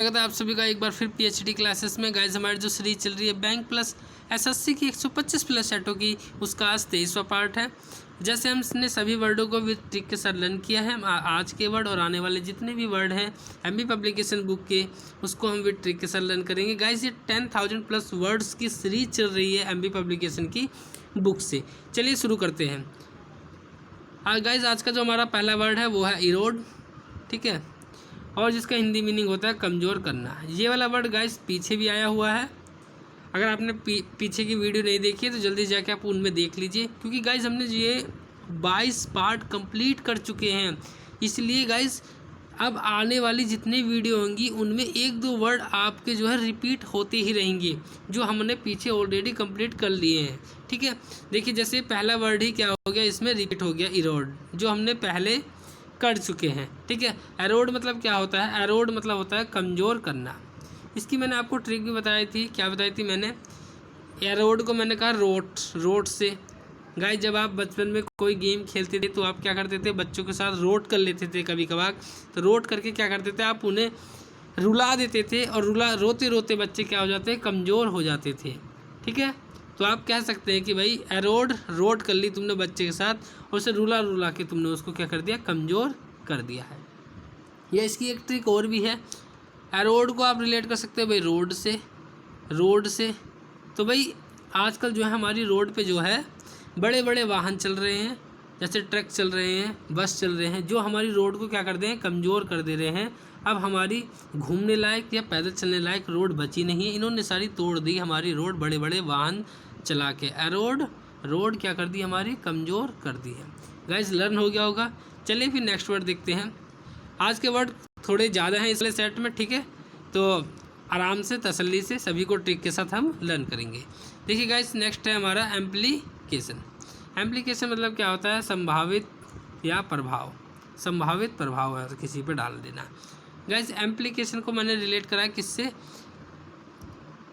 स्वागत है आप सभी का एक बार फिर पीएचडी क्लासेस में। गाइज हमारी जो सीरीज चल रही है बैंक प्लस एसएससी की 125 प्लस सेटों की, उसका आज 23वां पार्ट है। जैसे हमने सभी वर्डों को विद ट्रिक के साथ लर्न किया है, आज के वर्ड और आने वाले जितने भी वर्ड हैं एमबी पब्लिकेशन बुक के, उसको हम विद ट्रिक के साथ लर्न करेंगे। गाइज ये 10,000 प्लस वर्ड्स की सीरीज चल रही है एमबी पब्लिकेशन की बुक से। चलिए शुरू करते हैं। गाइज आज का जो हमारा पहला वर्ड है वो है इरोड, ठीक है, और जिसका हिंदी मीनिंग होता है कमज़ोर करना। ये वाला वर्ड गाइस पीछे भी आया हुआ है। अगर आपने पीछे की वीडियो नहीं देखी है तो जल्दी जाके आप उनमें देख लीजिए, क्योंकि गाइस हमने ये 22 पार्ट कंप्लीट कर चुके हैं। इसलिए गाइस अब आने वाली जितनी वीडियो होंगी उनमें एक दो वर्ड आपके जो है रिपीट होते ही रहेंगे, जो हमने पीछे ऑलरेडी कंप्लीट कर लिए हैं। ठीक है, देखिए जैसे पहला वर्ड ही क्या हो गया, इसमें रिपीट हो गया इरोड, जो हमने पहले कर चुके हैं। ठीक है, एरोड मतलब क्या होता है? एरोड मतलब होता है कमज़ोर करना। इसकी मैंने आपको ट्रिक भी बताई थी। क्या बताई थी मैंने? एरोड को मैंने कहा रोट से। गाइस जब आप बचपन में कोई गेम खेलते थे तो आप क्या करते थे, बच्चों के साथ रोट कर लेते थे कभी कभार। तो रोट करके क्या करते थे, आप उन्हें रुला देते थे, और रोते रोते बच्चे क्या हो जाते हैं, कमज़ोर हो जाते थे। ठीक है, तो आप कह सकते हैं कि भाई रोट कर ली तुमने बच्चे के साथ, और उसे रुला के तुमने उसको क्या कर दिया, कमज़ोर कर दिया है। या इसकी एक ट्रिक और भी है। एरोड को आप रिलेट कर सकते हो भाई रोड से। तो भाई आजकल जो है हमारी रोड पे जो है बड़े बड़े वाहन चल रहे हैं, जैसे ट्रक चल रहे हैं, बस चल रहे हैं, जो हमारी रोड को क्या कर दे हैं, कमज़ोर कर दे रहे हैं। अब हमारी घूमने लायक या पैदल चलने लायक रोड बची नहीं है, इन्होंने सारी तोड़ दी हमारी रोड बड़े बड़े वाहन चला के। रोड क्या कर दी, हमारी कमज़ोर कर दी है। गाइस लर्न हो गया होगा। चलिए फिर नेक्स्ट वर्ड देखते हैं। आज के वर्ड थोड़े ज़्यादा हैं इसलिए सेट में, ठीक है, तो आराम से तसल्ली से सभी को ट्रिक के साथ हम लर्न करेंगे। देखिए गाइस नेक्स्ट है हमारा एम्प्लीकेशन। एम्प्लीकेशन मतलब क्या होता है, संभावित या प्रभाव, संभावित प्रभाव है किसी पे डाल देना। गाइस एम्प्लीकेशन को मैंने रिलेट करा किससे,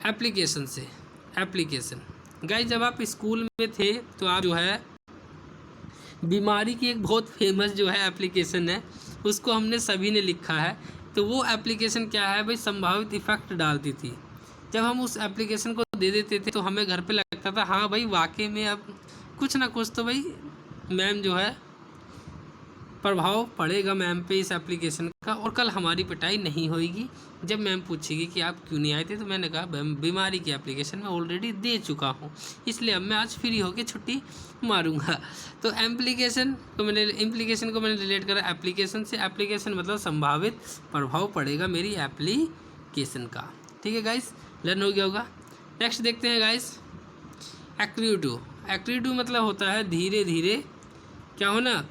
एप्लीकेशन से। एप्लीकेशन गाइस जब आप स्कूल में थे तो आप जो है बीमारी की एक बहुत फेमस जो है एप्लीकेशन है, उसको हमने सभी ने लिखा है। तो वो एप्लीकेशन क्या है भाई, संभावित इफ़ेक्ट डालती थी। जब हम उस एप्लीकेशन को दे देते थे तो हमें घर पे लगता था हाँ भाई वाकई में अब कुछ ना कुछ तो भाई मैम जो है प्रभाव पड़ेगा मैम पे इस एप्लीकेशन का, और कल हमारी पिटाई नहीं होगी। जब मैम पूछेगी कि आप क्यों नहीं आए थे, तो मैंने कहा बीमारी की एप्लीकेशन मैं ऑलरेडी दे चुका हूँ, इसलिए अब मैं आज फ्री होकर छुट्टी मारूंगा। तो इम्प्लीकेशन को मैंने रिलेट करा एप्लीकेशन से। एप्लीकेशन मतलब संभावित प्रभाव पड़ेगा मेरी एप्लीकेशन का। ठीक है गाइस, लर्न हो गया होगा। नेक्स्ट देखते हैं गाइस, एक्रीटू मतलब होता है धीरे धीरे क्या होना,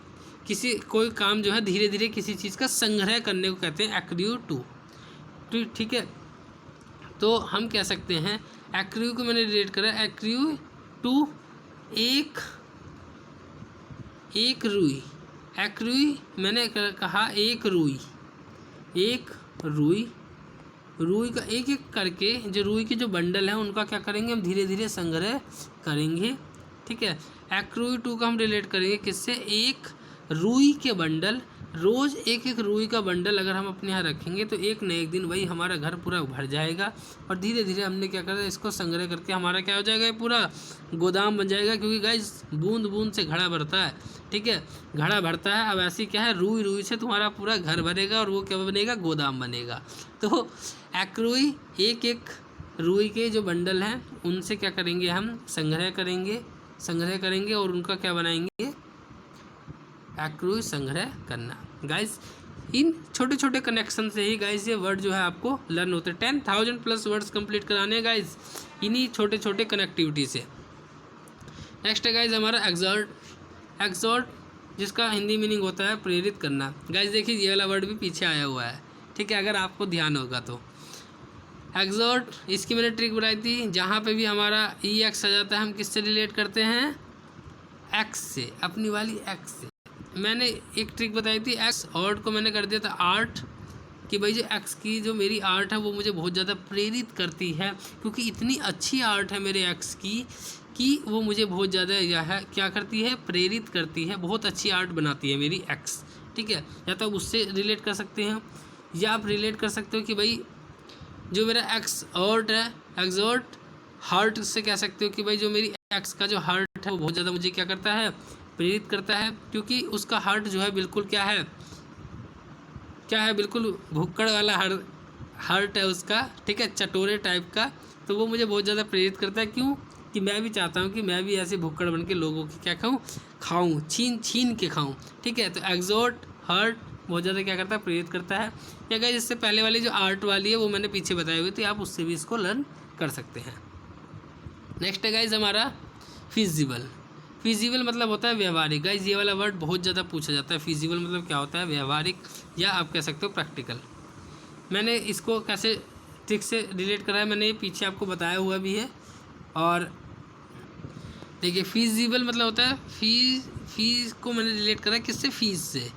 कोई काम जो है धीरे धीरे किसी चीज़ का संग्रह करने को कहते हैं एक्रीटू। ठीक है, तो हम कह सकते हैं एक्रीव को मैंने रिलेट करा एक्रीव टू एक रुई। एक्रीव मैंने कहा एक रुई का एक एक करके जो रुई के जो बंडल है उनका क्या करेंगे, हम धीरे धीरे संग्रह करेंगे। ठीक है, एक्रीव टू का हम रिलेट करेंगे किससे, एक रुई के बंडल। रोज़ एक एक रुई का बंडल अगर हम अपने यहाँ रखेंगे तो एक न एक दिन वही हमारा घर पूरा भर जाएगा, और धीरे धीरे हमने क्या करना, इसको संग्रह करके हमारा क्या हो जाएगा, पूरा गोदाम बन जाएगा। क्योंकि गाइस बूंद बूंद से घड़ा भरता है। ठीक है, घड़ा भरता है, अब ऐसी क्या है, रुई से तुम्हारा पूरा घर भरेगा, और वो क्या बनेगा, गोदाम बनेगा। तो एक्रुई एक एक रुई के जो बंडल हैं उनसे क्या करेंगे, हम संग्रह करेंगे और उनका क्या बनाएंगे, एक्रूई संग्रह करना। गाइस इन छोटे छोटे कनेक्शन से ही गाइस ये वर्ड जो है आपको लर्न होते हैं। 10,000 प्लस वर्ड्स कंप्लीट कराने गाइस इन्हीं छोटे छोटे कनेक्टिविटी से। नेक्स्ट है गाइस हमारा एक्सॉर्ट, जिसका हिंदी मीनिंग होता है प्रेरित करना। गाइस देखिए ये वाला वर्ड भी पीछे आया हुआ है, ठीक है, अगर आपको ध्यान होगा तो। एक्सॉर्ट, इसकी मैंने ट्रिक बताई थी, जहाँ पे भी हमारा EX आ जाता है हम किससे रिलेट करते हैं, एक्स से, अपनी वाली एक्स से। मैंने एक ट्रिक बताई थी, एक्स ऑर्ट को मैंने कर दिया था आर्ट, कि भाई जो एक्स की जो मेरी आर्ट है वो मुझे बहुत ज़्यादा प्रेरित करती है, क्योंकि इतनी अच्छी आर्ट है मेरे एक्स की कि वो मुझे बहुत ज़्यादा यह है क्या करती है, प्रेरित करती है, बहुत अच्छी आर्ट बनाती है मेरी एक्स। ठीक है, या तो उससे रिलेट कर सकते हैं, या आप रिलेट कर सकते हो कि भाई जो मेरा एक्सॉर्ट है, एक्सॉर्ट हार्ट से कह सकते हो कि भाई जो मेरी एक्स का जो हार्ट है वो बहुत ज़्यादा मुझे क्या करता है, प्रेरित करता है, क्योंकि उसका हार्ट जो है बिल्कुल क्या है बिल्कुल भुक्कड़ वाला हार्ट है उसका, ठीक है, चटोरे टाइप का। तो वो मुझे बहुत ज़्यादा प्रेरित करता है। क्यों? कि मैं भी चाहता हूँ कि मैं भी ऐसे भुक्कड़ बन के लोगों की क्या खाऊँ, छीन के खाऊँ, ठीक है। तो एक्सॉर्ट हार्ट बहुत ज़्यादा क्या करता है, प्रेरित करता है। या गाइस इससे पहले वाली जो आर्ट वाली है वो मैंने पीछे बताई हुई थी, आप उससे भी इसको लर्न कर सकते हैं। नेक्स्ट है गाइस हमारा फिजिबल। फिजिबल मतलब होता है व्यवहारिक। गाइस ये वाला वर्ड बहुत ज़्यादा पूछा जाता है। फिजिबल मतलब क्या होता है, व्यवहारिक, या आप कह सकते हो प्रैक्टिकल। मैंने इसको कैसे ट्रिक से रिलेट करा है, मैंने ये पीछे आपको बताया हुआ भी है। और देखिए फिजिबल मतलब होता है फीस को मैंने रिलेट करा है किससे, फीस से।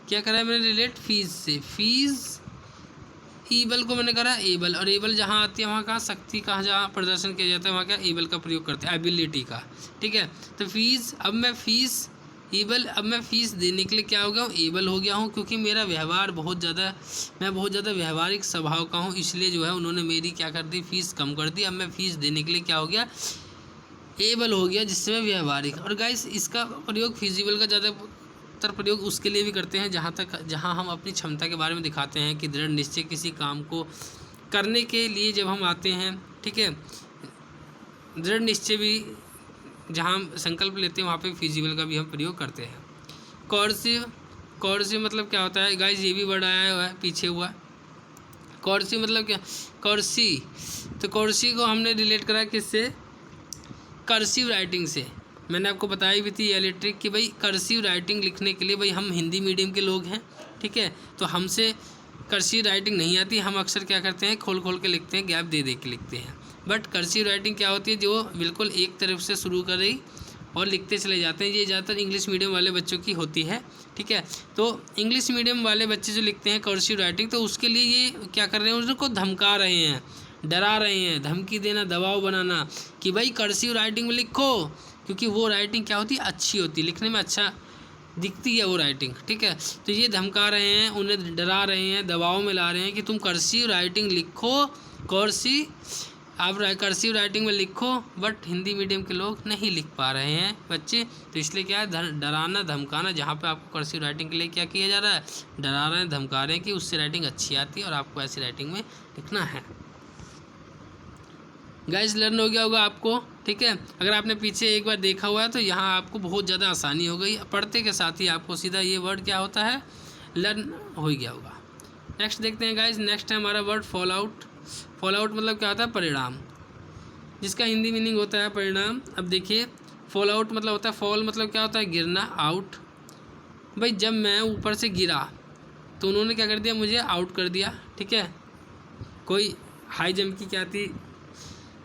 क्या करा है मैंने रिलेट, फीस से। फीस ईबल को मैंने करा एबल, और एबल जहाँ आती है वहाँ का शक्ति का जहाँ प्रदर्शन किया जाता है वहाँ क्या एबल का प्रयोग करते हैं, एबिलिटी का, ठीक है। तो फीस, अब मैं फीस एबल, अब मैं फ़ीस देने के लिए क्या हो गया हूँ, एबल हो गया हूँ, क्योंकि मेरा व्यवहार मैं बहुत ज़्यादा व्यवहारिक स्वभाव का हूँ, इसलिए जो है उन्होंने मेरी क्या कर दी, फ़ीस कम कर दी। अब मैं फ़ीस देने के लिए क्या हो गया, एबल हो गया, जिससे मैं व्यवहारिक। और गाइस इसका प्रयोग फिजिबल का ज़्यादातर प्रयोग उसके लिए भी करते हैं जहाँ हम अपनी क्षमता के बारे में दिखाते हैं कि दृढ़ निश्चय किसी काम को करने के लिए जब हम आते हैं, ठीक है, दृढ़ निश्चय भी जहाँ हम संकल्प लेते हैं वहाँ पे फिजिबल का भी हम प्रयोग करते हैं। कॉर्सिव मतलब क्या होता है गाइस, ये भी वर्ड आया हुआ है पीछे हुआ। कॉर्सिव मतलब क्या, कॉर्सी, तो कॉर्सी को हमने रिलेट करा किससे, कर्सिव राइटिंग से। मैंने आपको बताई भी थी ये ट्रिक कि भाई कर्सिव राइटिंग लिखने के लिए भाई हम हिंदी मीडियम के लोग हैं, ठीक है, तो हमसे कर्सिव राइटिंग नहीं आती। हम अक्सर क्या करते हैं, खोल के लिखते हैं, गैप दे के लिखते हैं। बट कर्सिव राइटिंग क्या होती है, जो बिल्कुल एक तरफ से शुरू कर रही और लिखते चले जाते हैं, ये ज़्यादातर इंग्लिश मीडियम वाले बच्चों की होती है, ठीक है। तो इंग्लिश मीडियम वाले बच्चे जो लिखते हैं कर्सिव राइटिंग, तो उसके लिए ये क्या कर रहे हैं, उनको धमका रहे हैं, डरा रहे हैं, धमकी देना, दबाव बनाना कि भाई कर्सिव राइटिंग में लिखो, क्योंकि वो राइटिंग क्या होती है, अच्छी होती है, लिखने में अच्छा दिखती है वो राइटिंग, ठीक है। तो ये धमका रहे हैं, उन्हें डरा रहे हैं, दबाव में ला रहे हैं कि तुम कर्सिव राइटिंग लिखो, आप कर्सिव राइटिंग में लिखो। बट हिंदी मीडियम के लोग नहीं लिख पा रहे हैं बच्चे, तो इसलिए क्या है, डराना धमकाना, जहाँ पे आपको कर्सिव राइटिंग के लिए क्या किया जा रहा है, डरा रहे हैं, धमका रहे हैं कि उससे राइटिंग अच्छी आती है और आपको ऐसी राइटिंग में लिखना है। गाइस लर्न हो गया होगा आपको, ठीक है। अगर आपने पीछे एक बार देखा हुआ है तो यहाँ आपको बहुत ज़्यादा आसानी हो गई, पढ़ते के साथ ही आपको सीधा ये वर्ड क्या होता है, लर्न हो गया होगा। नेक्स्ट देखते हैं गाइस, नेक्स्ट है हमारा word fall out. Fall out मतलब क्या होता है, परिणाम, जिसका हिंदी मीनिंग होता है परिणाम। अब देखिए फॉल आउट मतलब होता है, फॉल मतलब क्या होता है, गिरना, आउट। भाई जब मैं ऊपर से गिरा तो उन्होंने क्या कर दिया, मुझे आउट कर दिया, ठीक है। कोई हाई जंप की क्या थी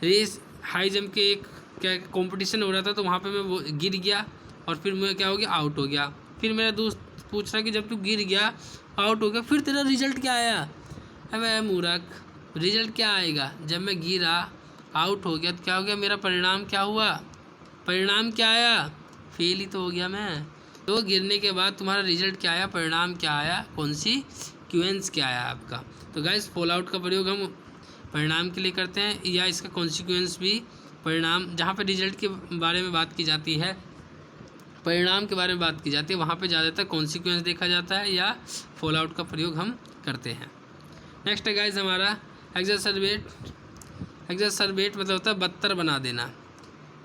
रेस, हाई जंप के एक क्या कंपटीशन हो रहा था, तो वहाँ पे मैं वो गिर गया और फिर मैं क्या हो गया, आउट हो गया। फिर मेरा दोस्त पूछ रहा कि जब तू गिर गया, आउट हो गया, फिर तेरा रिजल्ट क्या आया। अबे मूर्ख, रिजल्ट क्या आएगा, जब मैं गिरा आउट हो गया तो क्या हो गया, मेरा परिणाम क्या हुआ, परिणाम क्या आया, फेल ही तो हो गया मैं। तो गिरने के बाद तुम्हारा रिजल्ट क्या आया, परिणाम क्या आया, कॉन्सिक्वेंस क्या आया आपका। तो गाइस फॉल आउट का प्रयोग हम परिणाम के लिए करते हैं, या इसका कॉन्सिक्वेंस भी परिणाम, जहाँ पे रिजल्ट के बारे में बात की जाती है, परिणाम के बारे में बात की जाती है, वहाँ पे ज़्यादातर कॉन्सिक्वेंस देखा जाता है या फॉल आउट का प्रयोग हम करते हैं। नेक्स्ट है गाइस हमारा एग्जैसरबेट। एग्जैसरबेट मतलब होता है बदतर बना देना।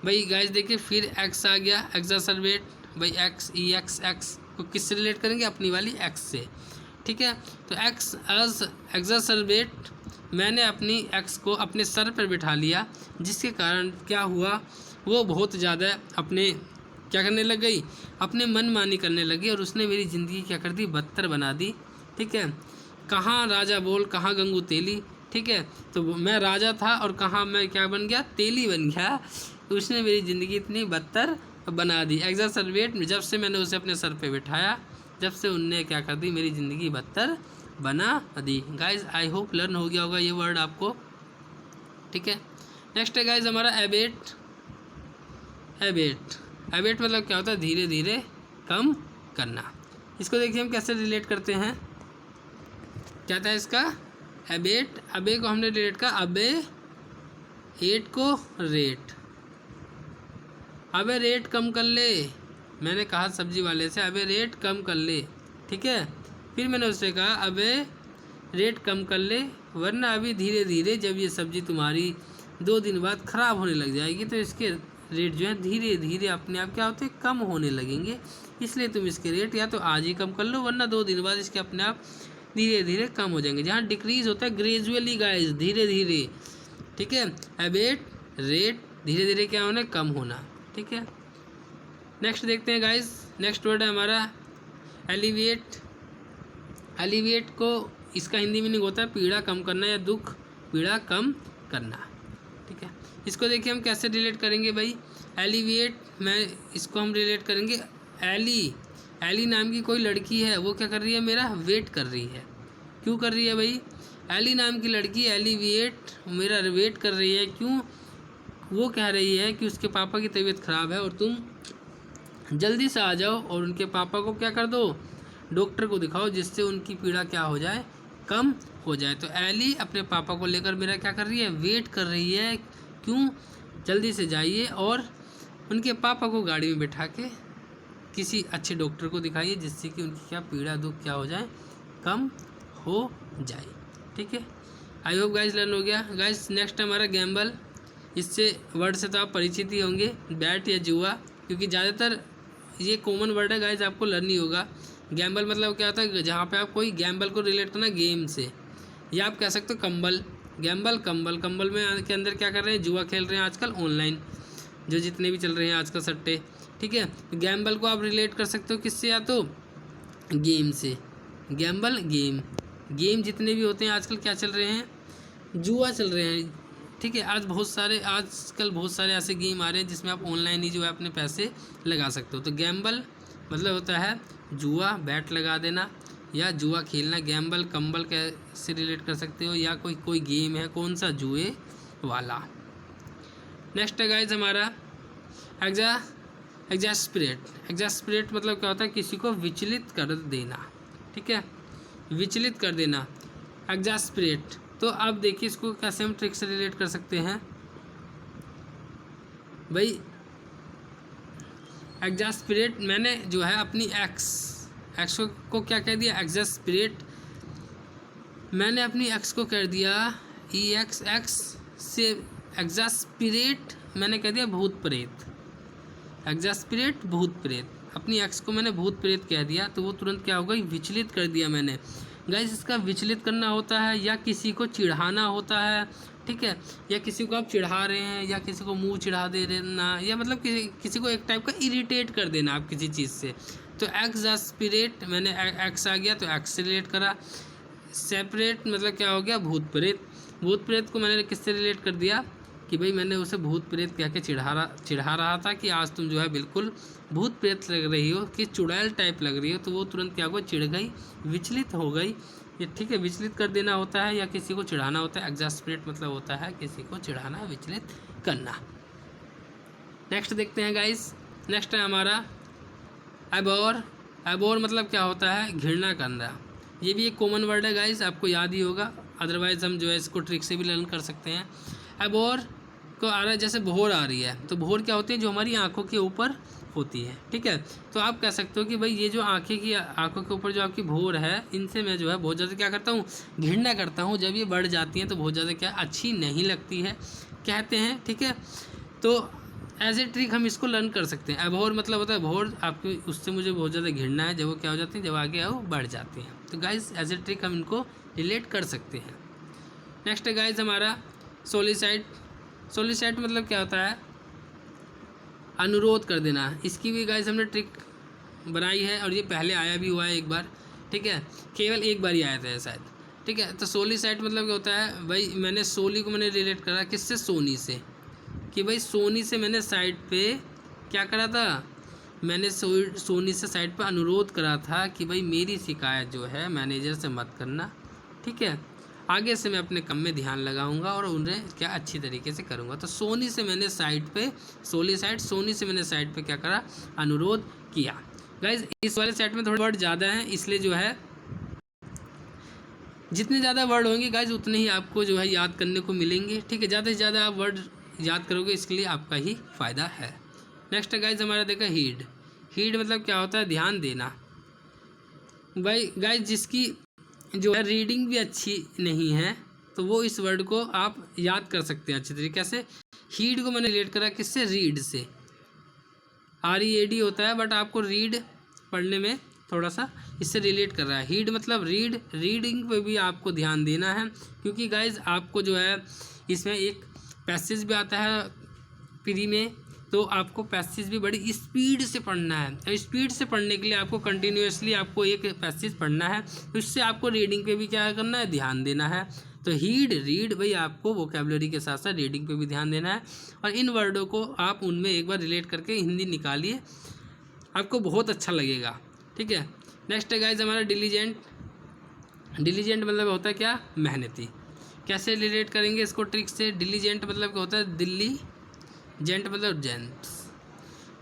भाई गाइस देखिए फिर एक्स आ गया, एग्जैसरबेट, भाई एक्स ई एक्स को किससे रिलेट करेंगे, अपनी वाली एक्स से, ठीक है। तो एक्स एज एग्जैसरबेट, मैंने अपनी एक्स को अपने सर पर बिठा लिया, जिसके कारण क्या हुआ, वो बहुत ज़्यादा अपने क्या करने लग गई, अपने मनमानी करने लगी, और उसने मेरी ज़िंदगी क्या कर दी, बदतर बना दी, ठीक है। कहाँ राजा बोल, कहाँ गंगू तेली, ठीक है। तो मैं राजा था और कहाँ मैं क्या बन गया, तेली बन गया। तो उसने मेरी ज़िंदगी इतनी बदतर बना दी। एग्जैसरबेट, जब से मैंने उसे अपने सर पे बिठाया, जब से उनने क्या कर दी, मेरी ज़िंदगी बदतर बना दी। गाइज आई होप लर्न हो गया होगा ये वर्ड आपको, ठीक है। नेक्स्ट है गाइज हमारा एबेट। एबेट मतलब क्या होता है, धीरे धीरे कम करना। इसको देखिए हम कैसे रिलेट करते हैं, क्या था इसका, एबेट, अबे को हमने रिलेट करा अबे, एट को रेट, अबे रेट कम कर ले, मैंने कहा सब्जी वाले से अबे रेट कम कर ले, ठीक है। फिर मैंने उससे कहा अबे रेट कम कर ले, वरना अभी धीरे धीरे जब ये सब्जी तुम्हारी 2 दिन बाद ख़राब होने लग जाएगी तो इसके रेट जो है धीरे धीरे अपने आप क्या होते हैं, कम होने लगेंगे। इसलिए तुम इसके रेट या तो आज ही कम कर लो, वरना 2 दिन बाद इसके अपने आप धीरे धीरे कम हो जाएंगे। जहाँ डिक्रीज होता है ग्रेजुअली गाइस, धीरे धीरे, ठीक है। एबेट रेट, धीरे धीरे क्या होना, कम होना, ठीक है। नेक्स्ट देखते हैं गाइस, नेक्स्ट वर्ड है हमारा एलिविएट। एलिविएट को इसका हिंदी मीनिंग होता है पीड़ा कम करना या दुख पीड़ा कम करना, ठीक है। इसको देखिए हम कैसे रिलेट करेंगे भाई। एलिविएट मैं इसको हम रिलेट करेंगे एली नाम की कोई लड़की है, वो क्या कर रही है, मेरा वेट कर रही है। क्यों कर रही है भाई, एली नाम की लड़की एलिविएट मेरा वेट कर रही है, क्यों, वो कह रही है कि उसके पापा की तबीयत ख़राब है और तुम जल्दी से आ जाओ और उनके पापा को क्या कर दो, डॉक्टर को दिखाओ, जिससे उनकी पीड़ा क्या हो जाए, कम हो जाए। तो एली अपने पापा को लेकर मेरा क्या कर रही है, वेट कर रही है, क्यों, जल्दी से जाइए और उनके पापा को गाड़ी में बैठा के किसी अच्छे डॉक्टर को दिखाइए, जिससे कि उनकी क्या पीड़ा दुख क्या हो जाए, कम हो जाए, ठीक है। आई होप गाइस लर्न हो गया। गाइस नेक्स्ट हमारा गैम्बल, इससे वर्ड से तो आप परिचित ही होंगे, बैट या जुआ, क्योंकि ज़्यादातर ये कॉमन वर्ड है गाइस, आपको लर्न ही होगा। गैम्बल मतलब क्या होता है, जहाँ पे आप कोई गैम्बल को रिलेट करना गेम से, या आप कह सकते हो कंबल, गैम्बल कंबल, कंबल में के अंदर क्या कर रहे हैं, जुआ खेल रहे हैं आजकल ऑनलाइन, जो जितने भी चल रहे हैं आजकल सट्टे, ठीक है। गैम्बल को आप रिलेट कर सकते हो किससे, या तो गेम से, गैम्बल गेम जितने भी होते हैं आजकल क्या चल रहे हैं, जुआ चल रहे हैं, ठीक है। आजकल बहुत सारे ऐसे गेम आ रहे हैं जिसमें आप ऑनलाइन ही जो है अपने पैसे लगा सकते हो। तो गैम्बल मतलब होता है जुआ, बैट लगा देना या जुआ खेलना। गैम्बल कंबल कैसे रिलेट कर सकते हो, या कोई गेम है, कौन सा, जुए वाला। नेक्स्ट है गाइज हमारा एग्जास्परेट मतलब क्या होता है, किसी को विचलित कर देना, ठीक है, विचलित कर देना, एग्जास्परेट। तो अब देखिए इसको कैसे हम ट्रिक से रिलेट कर सकते हैं भाई। एग्जास्परेट मैंने जो है अपनी एक्स को क्या कह दिया, एग्जास्परेट, मैंने अपनी एक्स को कह दिया एक्स से एग्जास्परेट मैंने कह दिया भूत प्रेत, एग्जास्परेट भूत प्रेत, अपनी एक्स को मैंने भूत प्रेत कह दिया, तो वो तुरंत क्या होगा, विचलित कर दिया मैंने। गाइस इसका विचलित करना होता है या किसी को चिढ़ाना होता है, ठीक है, या किसी को आप चिढ़ा रहे हैं या किसी को मुंह चिढ़ा दे देना, या मतलब किसी को एक टाइप का इरिटेट कर देना आप किसी चीज़ से। तो एग्जास्परेट मैंने एक्स आ गया तो एक्स से रिलेट करा। सेपरेट मतलब क्या हो गया, भूत प्रेत, भूत प्रेत को मैंने किससे रिलेट कर दिया कि भाई मैंने उसे भूत प्रेत कह के चिढ़ा रहा था कि आज तुम जो है बिल्कुल भूत प्रेत लग रही हो, कि चुड़ैल टाइप लग रही हो। तो वो तुरंत क्या हो, चिढ़ गई, विचलित हो गई, ये ठीक है। विचलित कर देना होता है या किसी को चिढ़ाना होता है। एग्जास्परेट मतलब होता है किसी को चिढ़ाना, विचलित करना। नेक्स्ट देखते हैं गाइस, नेक्स्ट है हमारा एबोर। एबोर मतलब क्या होता है, घृणा करना। ये भी एक कॉमन वर्ड है गाइस, आपको याद ही होगा, अदरवाइज हम जो है इसको ट्रिक से भी लर्न कर सकते हैं। एबोर को आ रहा है, जैसे भोर आ रही है, तो भोर क्या होती है, जो हमारी आंखों के ऊपर होती है, ठीक है। तो आप कह सकते हो कि भाई ये जो आंखों के ऊपर जो आपकी भोर है, इनसे मैं जो है बहुत ज़्यादा क्या करता हूँ, घृणा करता हूँ। जब ये बढ़ जाती हैं तो बहुत ज़्यादा क्या अच्छी नहीं लगती है कहते हैं, ठीक है। तो एज ए ट्रिक हम इसको लर्न कर सकते हैं। एबोर मतलब होता है भोर, आपकी उससे मुझे बहुत ज़्यादा घृणा है, जब वो क्या हो जाती है, जब आगे आओ बढ़ जाती हैं। तो गाइज एज ए ट्रिक हम इनको रिलेट कर सकते हैं। नेक्स्ट है गाइज हमारा सोलिसाइड। सोलिसाइड मतलब क्या होता है, अनुरोध कर देना। इसकी भी गाइस हमने ट्रिक बनाई है और ये पहले आया भी हुआ है एक बार, ठीक है, केवल एक बार ही आया था शायद, ठीक है। तो सोलिसाइड मतलब क्या होता है भाई, मैंने सोली को मैंने रिलेट करा किससे, सोनी से, कि भाई सोनी से मैंने साइड पे क्या करा था, मैंने सोनी से साइड पे अनुरोध करा था कि भाई मेरी शिकायत जो है मैनेजर से मत करना, ठीक है, आगे से मैं अपने काम में ध्यान लगाऊंगा और उन्हें क्या अच्छी तरीके से करूंगा। तो सोनी से मैंने साइड पे, सोनी से मैंने साइड पे क्या करा, अनुरोध किया। गाइज इस वाले सेट में थोड़े वर्ड ज़्यादा हैं, इसलिए जो है जितने ज़्यादा वर्ड होंगे गाइज उतने ही आपको जो है याद करने को मिलेंगे। ठीक है, ज़्यादा से ज़्यादा आप वर्ड याद करोगे, इसके लिए आपका ही फ़ायदा है। नेक्स्ट गाइज हमारा देखा हीड। हीड मतलब क्या होता है, ध्यान देना। भाई गाइज जिसकी जो है रीडिंग भी अच्छी नहीं है तो वो इस वर्ड को आप याद कर सकते हैं अच्छे तरीके से। हीड को मैंने रिलेट करा किससे, रीड से। READ होता है, बट आपको रीड पढ़ने में थोड़ा सा इससे रिलेट कर रहा है। हीड मतलब रीड, रीडिंग पे भी आपको ध्यान देना है, क्योंकि गाइज आपको जो है इसमें एक पैसेज भी आता है प्री में, तो आपको पैसेज भी बड़ी स्पीड से पढ़ना है। और स्पीड से पढ़ने के लिए आपको कंटिन्यूसली आपको एक पैसेज पढ़ना है, तो इससे आपको रीडिंग पे भी क्या करना है, ध्यान देना है। तो हीड, रीड, भाई आपको वोकेबलरी के साथ साथ रीडिंग पे भी ध्यान देना है। और इन वर्डों को आप उनमें एक बार रिलेट करके हिंदी निकालिए, आपको बहुत अच्छा लगेगा। ठीक है, नेक्स्ट है गाइज हमारा डिलीजेंट। डिलीजेंट मतलब होता है क्या, मेहनती। कैसे रिलेट करेंगे इसको ट्रिक से। डिलीजेंट मतलब क्या होता है, दिल्ली, जेंट मतलब जेंट्स।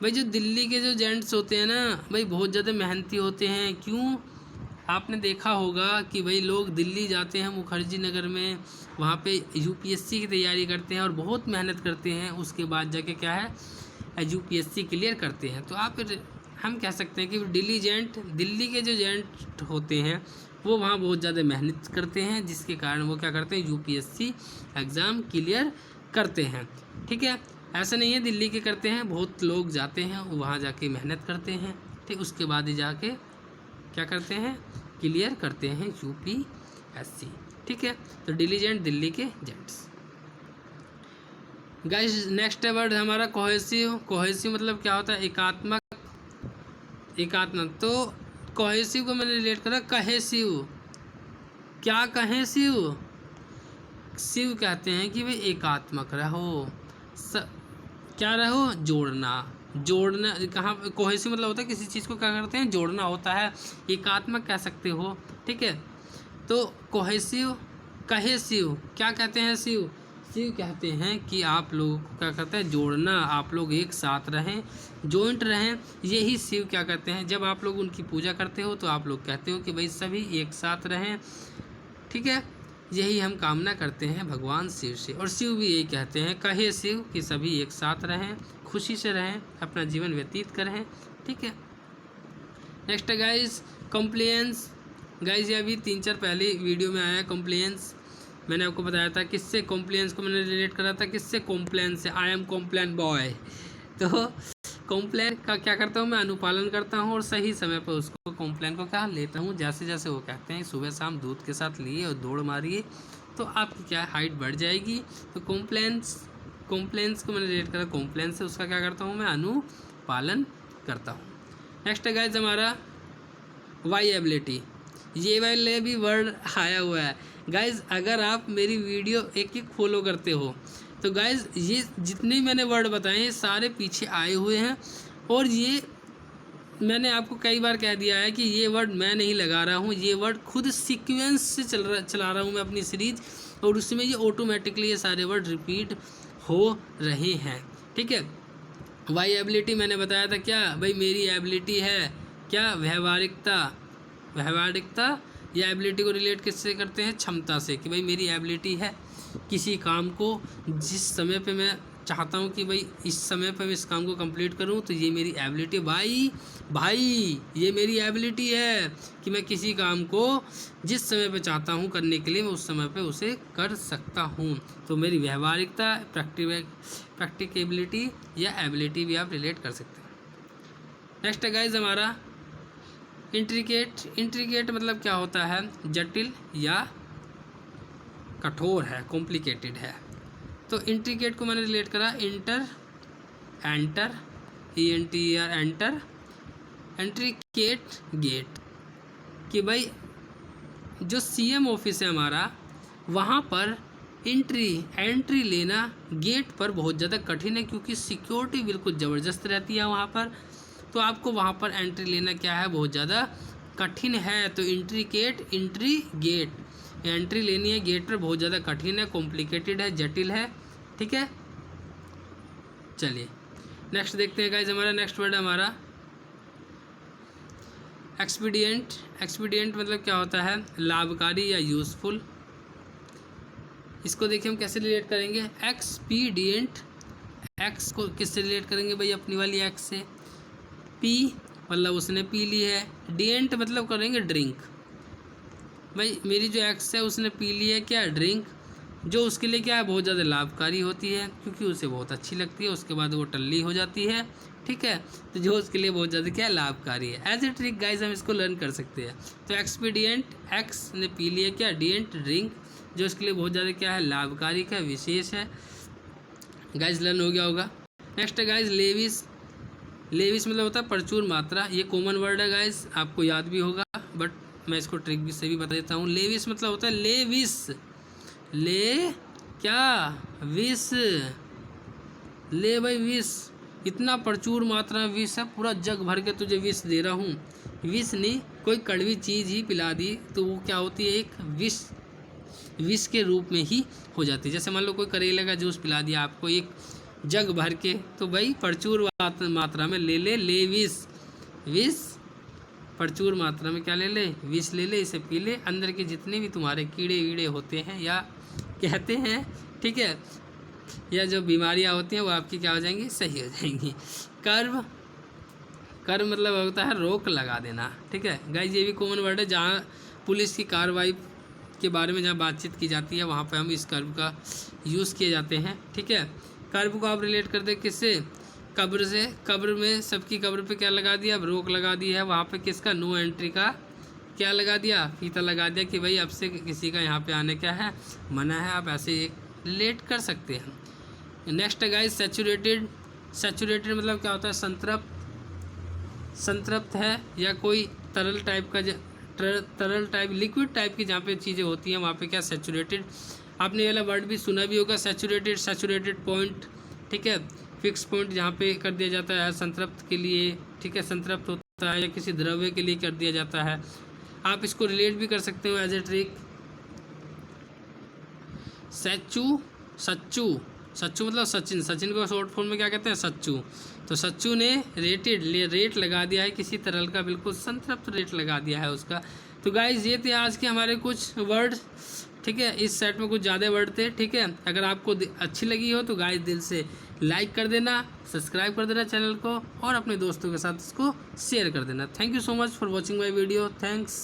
भाई जो दिल्ली के जो जेंट्स होते हैं ना भाई, बहुत ज़्यादा मेहनती होते हैं। क्यों, आपने देखा होगा कि भाई लोग दिल्ली जाते हैं मुखर्जी नगर में, वहाँ पे UPSC की तैयारी करते हैं और बहुत मेहनत करते हैं, उसके बाद जाके क्या है UPSC क्लियर करते हैं। तो आप हम कह सकते हैं कि डिलीजेंट, दिल्ली के जो जेंट होते हैं वो वहाँ बहुत ज़्यादा मेहनत करते हैं, जिसके कारण वो क्या करते हैं, UPSC एग्ज़ाम क्लियर करते हैं। ठीक है, ऐसा नहीं है दिल्ली के करते हैं, बहुत लोग जाते हैं वहाँ जाके मेहनत करते हैं, ठीक, उसके बाद ही जाके क्या करते हैं, क्लियर करते हैं UPSC। ठीक है, तो डिलीजेंट दिल्ली के जेंट्स। गाइस नेक्स्ट वर्ड हमारा कोहेसिव। कोहेसिव मतलब क्या होता है, एकात्मक। एकात्मक, तो कोहेसिव को मैंने रिलेट करा कहेसिव। क्या कहेसिव, शिव कहते हैं कि भाई एकात्मक रहो, क्या रहो, जोड़ना। जोड़ना कहाँ, कोहेसिव मतलब होता है किसी चीज़ को क्या करते हैं, जोड़ना होता है। एकात्मक कह सकते हो। ठीक है, तो कोहेसिव, कहेसिव क्या कहते हैं, शिव। शिव कहते हैं कि आप लोगों को क्या करते हैं, जोड़ना, आप लोग एक साथ रहें, जॉइंट रहें, यही शिव क्या कहते हैं। जब आप लोग उनकी पूजा करते हो तो आप लोग कहते हो कि भाई सभी एक साथ रहें। ठीक है, यही हम कामना करते हैं भगवान शिव से। और शिव भी यही कहते हैं, कहे शिव, कि सभी एक साथ रहें, खुशी से रहें, अपना जीवन व्यतीत करें। ठीक है, नेक्स्ट है गाइज कॉम्प्लेंस। गाइज ये अभी 3-4 पहले वीडियो में आया कॉम्प्लेंस। मैंने आपको बताया था किससे, कॉम्प्लेंस को मैंने रिलेट करा था किससे, कॉम्प्लेन से। I am complain boy. तो कॉम्प्लेन का क्या करता हूँ मैं, अनुपालन करता हूँ और सही समय पर उसको कॉम्प्लेन को क्या लेता हूँ। जैसे जैसे वो कहते हैं सुबह शाम दूध के साथ लिए और दौड़ मारिए तो आपकी क्या हाइट बढ़ जाएगी। तो कॉम्प्लेंस को मैंने रिलेट करा कॉम्प्लेन से, उसका क्या करता हूँ मैं, अनुपालन करता हूँ। नेक्स्ट है गाइज हमारा वाइएबिलिटी। ये वाले भी वर्ड आया हुआ है गाइज। अगर आप मेरी वीडियो एक एक फॉलो करते हो तो गाइज ये जितने मैंने वर्ड बताए हैं सारे पीछे आए हुए हैं। और ये मैंने आपको कई बार कह दिया है कि ये वर्ड मैं नहीं लगा रहा हूँ, ये वर्ड खुद सीक्वेंस से चला रहा हूँ मैं अपनी सीरीज, और उसमें ये ऑटोमेटिकली ये सारे वर्ड रिपीट हो रहे हैं। ठीक है, वाइएबिलिटी मैंने बताया था क्या भाई, मेरी एबिलिटी है क्या, व्यवहारिकता। व्यवहारिकता या एबिलिटी को रिलेट किससे करते हैं, क्षमता से, कि भाई मेरी एबिलिटी है किसी काम को जिस समय पे मैं चाहता हूँ कि भाई इस समय पे मैं इस काम को कंप्लीट करूँ, तो ये मेरी एबिलिटी। भाई ये मेरी एबिलिटी है कि मैं किसी काम को जिस समय पे चाहता हूँ करने के लिए मैं उस समय पे उसे कर सकता हूँ। तो मेरी व्यवहारिकता, प्रैक्टिकेबिलिटी या एबिलिटी भी आप रिलेट कर सकते हैं। नेक्स्ट है गाइज हमारा इंट्रिकेट। इंट्रिकेट मतलब क्या होता है, जटिल या कठोर है, कॉम्प्लिकेटेड है। तो इंट्रिकेट को मैंने रिलेट करा एंटर, एंटर, इंट्रिकेट गेट, कि भाई जो CM ऑफिस है हमारा वहाँ पर एंट्री लेना गेट पर बहुत ज़्यादा कठिन है, क्योंकि सिक्योरिटी बिल्कुल ज़बरदस्त रहती है वहाँ पर। तो आपको वहाँ पर एंट्री लेना क्या है, बहुत ज़्यादा कठिन है। तो एंट्री गेट, एंट्री लेनी है गेट पर बहुत ज़्यादा कठिन है, कॉम्प्लिकेटेड है, जटिल है। ठीक है, चलिए नेक्स्ट देखते हैं गाइज। हमारा नेक्स्ट वर्ड है हमारा एक्सपीडियंट मतलब क्या होता है, लाभकारी या यूज़फुल। इसको देखिए हम कैसे रिलेट करेंगे, एक्सपीडियंट, एक्स को किससे रिलेट करेंगे भाई, अपनी वाली एक्स से। पी मतलब उसने पी ली है, डियंट मतलब करेंगे ड्रिंक, भाई मेरी जो एक्स है उसने पी ली है क्या, ड्रिंक, जो उसके लिए क्या है, बहुत ज़्यादा लाभकारी होती है क्योंकि उसे बहुत अच्छी लगती है, उसके बाद वो टल्ली हो जाती है, ठीक है। तो जो उसके लिए बहुत ज़्यादा क्या है, लाभकारी है। एज ए ट्रिक गाइज हम इसको लर्न कर सकते हैं। तो एक्सपीडियंट, एक्स ने पी लिया क्या, डियंट ड्रिंक, जो इसके लिए बहुत ज़्यादा क्या है, लाभकारी का, विशेष है। गाइज लर्न हो गया होगा। नेक्स्ट है गाइज लेविस। लेविस मतलब होता है प्रचुर मात्रा, ये कॉमन वर्ड है गाइज, आपको याद भी होगा, बट मैं इसको ट्रिक भी से भी बता देता हूँ। लेविस मतलब होता है लेविस, ले क्या, विष, ले भाई विष, इतना प्रचुर मात्रा में विष है, पूरा जग भर के तुझे विष दे रहा हूँ। विष नहीं, कोई कड़वी चीज़ ही पिला दी तो वो क्या होती है, एक विष के रूप में ही हो जाती है। जैसे मान लो कोई करेले का जूस पिला दिया आपको एक जग भर के, तो भाई प्रचुर मात्रा में ले विष, प्रचुर मात्रा में क्या ले ले, विष ले ले, इसे पी ले, अंदर के जितने भी तुम्हारे कीड़े वीड़े होते हैं या कहते हैं, ठीक है, या जो बीमारियां होती हैं वो आपकी क्या हो जाएंगी, सही हो जाएंगी। कर्व मतलब होता है रोक लगा देना, ठीक है गाइज, ये भी कॉमन वर्ड है, जहाँ पुलिस की कार्रवाई के बारे में जहाँ बातचीत की जाती है वहाँ पे हम इस कर्व का यूज़ किए जाते हैं, ठीक है। कर्व को आप रिलेट कर दे किससे, कब्र से, कब्र में सबकी कब्र पे क्या लगा दिया, अब रोक लगा दी है, वहाँ पे किसका, नो एंट्री का क्या लगा दिया, फीता लगा दिया कि भाई अब से किसी का यहाँ पे आने क्या है, मना है। आप ऐसे एक रिलेट कर सकते हैं। नेक्स्ट है गाइस सैचुरेटेड। सैचुरेटेड मतलब क्या होता है, संतृप्त है, या कोई तरल टाइप का, तरल टाइप, लिक्विड टाइप की जहाँ पे चीज़ें होती हैं वहाँ पे क्या, सैचुरेटेड। आपने ये वाला वर्ड भी सुना भी होगा, सैचुरेटेड पॉइंट, ठीक है, फिक्स पॉइंट जहाँ पे कर दिया जाता है संतृप्त के लिए, ठीक है, संतृप्त होता है या किसी द्रव्य के लिए कर दिया जाता है। आप इसको रिलेट भी कर सकते हो एज ए ट्रिक। सच्चू मतलब सचिन, सचिन को शॉर्ट फॉर्म में क्या कहते हैं, सच्चू। तो सच्चू ने रेट लगा दिया है किसी तरल का, बिल्कुल संतृप्त रेट लगा दिया है उसका। तो गाइज ये थे आज के हमारे कुछ वर्ड, ठीक है, इस सेट में कुछ ज़्यादा वर्ड थे, ठीक है। अगर आपको अच्छी लगी हो तो गाइज दिल से लाइक कर देना, सब्सक्राइब कर देना चैनल को, और अपने दोस्तों के साथ इसको शेयर कर देना। Thank you so much for watching my video, thanks.